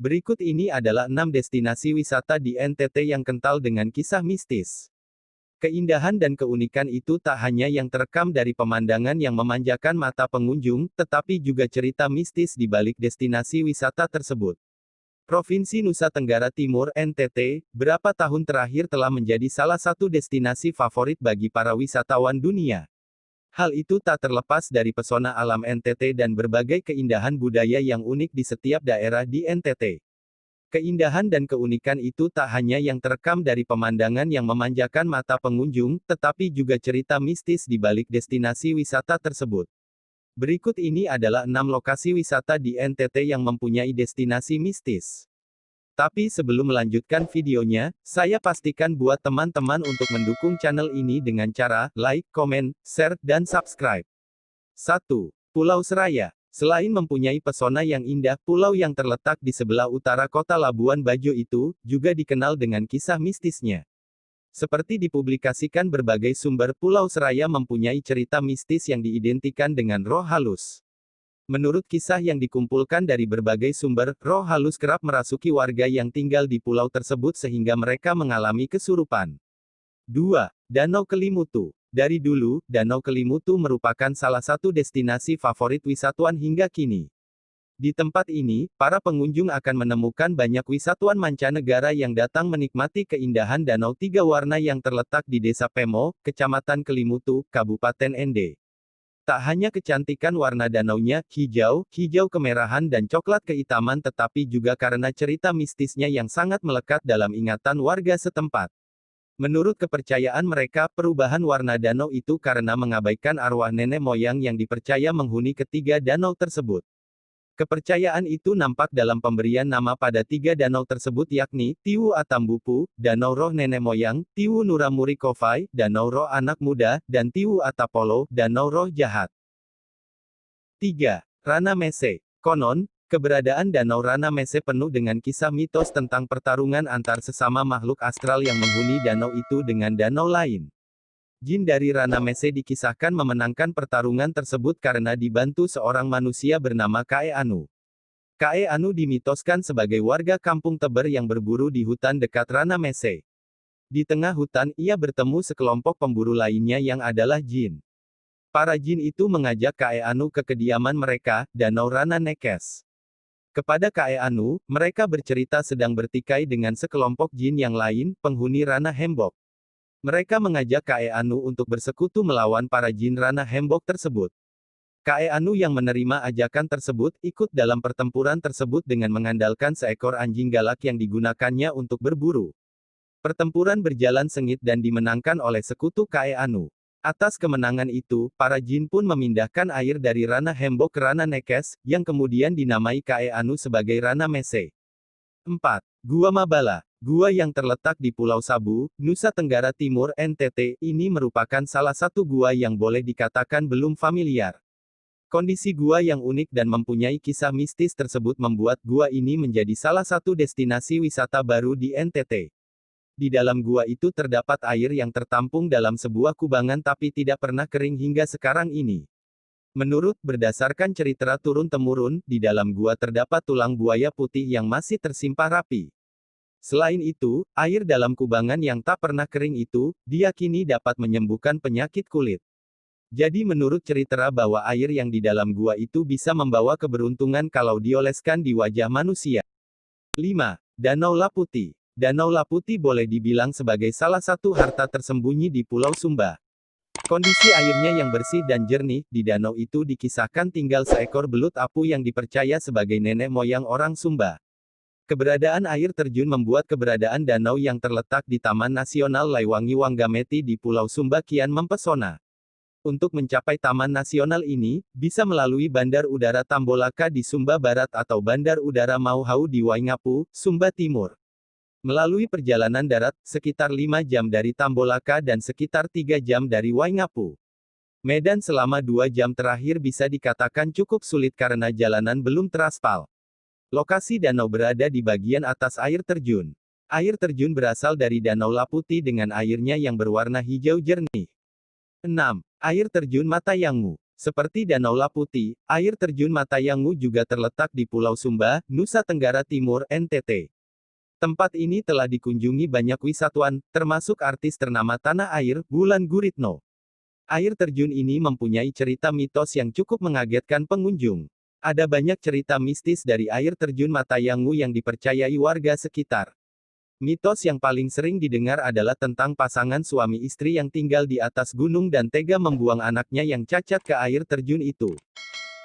Berikut ini adalah 6 destinasi wisata di NTT yang kental dengan kisah mistis. Keindahan dan keunikan itu tak hanya yang terekam dari pemandangan yang memanjakan mata pengunjung, tetapi juga cerita mistis di balik destinasi wisata tersebut. Provinsi Nusa Tenggara Timur (NTT), berapa tahun terakhir telah menjadi salah satu destinasi favorit bagi para wisatawan dunia. Hal itu tak terlepas dari pesona alam NTT dan berbagai keindahan budaya yang unik di setiap daerah di NTT. Keindahan dan keunikan itu tak hanya yang terekam dari pemandangan yang memanjakan mata pengunjung, tetapi juga cerita mistis di balik destinasi wisata tersebut. Berikut ini adalah 6 lokasi wisata di NTT yang mempunyai destinasi mistis. Tapi sebelum melanjutkan videonya, saya pastikan buat teman-teman untuk mendukung channel ini dengan cara like, komen, share, dan subscribe. 1. Pulau Seraya. Selain mempunyai pesona yang indah, pulau yang terletak di sebelah utara kota Labuan Bajo itu, juga dikenal dengan kisah mistisnya. Seperti dipublikasikan berbagai sumber, Pulau Seraya mempunyai cerita mistis yang diidentikan dengan roh halus. Menurut kisah yang dikumpulkan dari berbagai sumber, roh halus kerap merasuki warga yang tinggal di pulau tersebut sehingga mereka mengalami kesurupan. 2. Danau Kelimutu. Dari dulu, Danau Kelimutu merupakan salah satu destinasi favorit wisatawan hingga kini. Di tempat ini, para pengunjung akan menemukan banyak wisatawan mancanegara yang datang menikmati keindahan Danau Tiga Warna yang terletak di Desa Pemo, Kecamatan Kelimutu, Kabupaten Ende. Tak hanya kecantikan warna danaunya, hijau, hijau kemerahan dan coklat kehitaman tetapi juga karena cerita mistisnya yang sangat melekat dalam ingatan warga setempat. Menurut kepercayaan mereka, perubahan warna danau itu karena mengabaikan arwah nenek moyang yang dipercaya menghuni ketiga danau tersebut. Kepercayaan itu nampak dalam pemberian nama pada 3 danau tersebut yakni, Tiwu Atambupu, Danau Roh Nenek Moyang, Tiwu Nuramuri Kovai, Danau Roh Anak Muda, dan Tiwu Atapolo, Danau Roh Jahat. 3. Rana Mese. Konon, keberadaan Danau Rana Mese penuh dengan kisah mitos tentang pertarungan antar sesama makhluk astral yang menghuni danau itu dengan danau lain. Jin dari Rana Mese dikisahkan memenangkan pertarungan tersebut karena dibantu seorang manusia bernama Kae Anu. Kae Anu dimitoskan sebagai warga kampung Teber yang berburu di hutan dekat Rana Mese. Di tengah hutan, ia bertemu sekelompok pemburu lainnya yang adalah jin. Para jin itu mengajak Kae Anu ke kediaman mereka, Danau Rana Nekes. Kepada Kae Anu, mereka bercerita sedang bertikai dengan sekelompok jin yang lain, penghuni Rana Hembok. Mereka mengajak Kae Anu untuk bersekutu melawan para jin Rana Hembok tersebut. Kae Anu yang menerima ajakan tersebut, ikut dalam pertempuran tersebut dengan mengandalkan seekor anjing galak yang digunakannya untuk berburu. Pertempuran berjalan sengit dan dimenangkan oleh sekutu Kae Anu. Atas kemenangan itu, para jin pun memindahkan air dari Rana Hembok ke Rana Nekes, yang kemudian dinamai Kae Anu sebagai Rana Mese. 4. Gua Mabala. Gua yang terletak di Pulau Sabu, Nusa Tenggara Timur (NTT), ini merupakan salah satu gua yang boleh dikatakan belum familiar. Kondisi gua yang unik dan mempunyai kisah mistis tersebut membuat gua ini menjadi salah satu destinasi wisata baru di NTT. Di dalam gua itu terdapat air yang tertampung dalam sebuah kubangan tapi tidak pernah kering hingga sekarang ini. Menurut berdasarkan cerita turun-temurun, di dalam gua terdapat tulang buaya putih yang masih tersimpan rapi. Selain itu, air dalam kubangan yang tak pernah kering itu, diyakini dapat menyembuhkan penyakit kulit. Jadi menurut cerita bahwa air yang di dalam gua itu bisa membawa keberuntungan kalau dioleskan di wajah manusia. 5. Danau Laputi. Danau Laputi boleh dibilang sebagai salah satu harta tersembunyi di Pulau Sumba. Kondisi airnya yang bersih dan jernih, di danau itu dikisahkan tinggal seekor belut apu yang dipercaya sebagai nenek moyang orang Sumba. Keberadaan air terjun membuat keberadaan danau yang terletak di Taman Nasional Laiwangi Wanggameti di Pulau Sumba kian mempesona. Untuk mencapai Taman Nasional ini, bisa melalui Bandar Udara Tambolaka di Sumba Barat atau Bandar Udara Mauhau di Waingapu, Sumba Timur. Melalui perjalanan darat, sekitar 5 jam dari Tambolaka dan sekitar 3 jam dari Waingapu. Medan selama 2 jam terakhir bisa dikatakan cukup sulit karena jalanan belum teraspal. Lokasi danau berada di bagian atas air terjun. Air terjun berasal dari Danau Laputi dengan airnya yang berwarna hijau jernih. 6. Air terjun Matayangu. Seperti Danau Laputi, air terjun Matayangu juga terletak di Pulau Sumba, Nusa Tenggara Timur, NTT. Tempat ini telah dikunjungi banyak wisatawan, termasuk artis ternama tanah air, Wulan Guritno. Air terjun ini mempunyai cerita mitos yang cukup mengagetkan pengunjung. Ada banyak cerita mistis dari air terjun Matayangu yang dipercayai warga sekitar. Mitos yang paling sering didengar adalah tentang pasangan suami istri yang tinggal di atas gunung dan tega membuang anaknya yang cacat ke air terjun itu.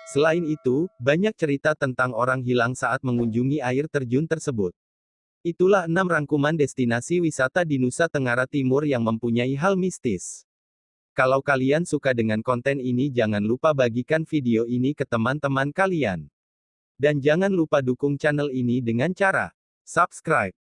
Selain itu, banyak cerita tentang orang hilang saat mengunjungi air terjun tersebut. Itulah 6 rangkuman destinasi wisata di Nusa Tenggara Timur yang mempunyai hal mistis. Kalau kalian suka dengan konten ini, jangan lupa bagikan video ini ke teman-teman kalian. Dan jangan lupa dukung channel ini dengan cara subscribe.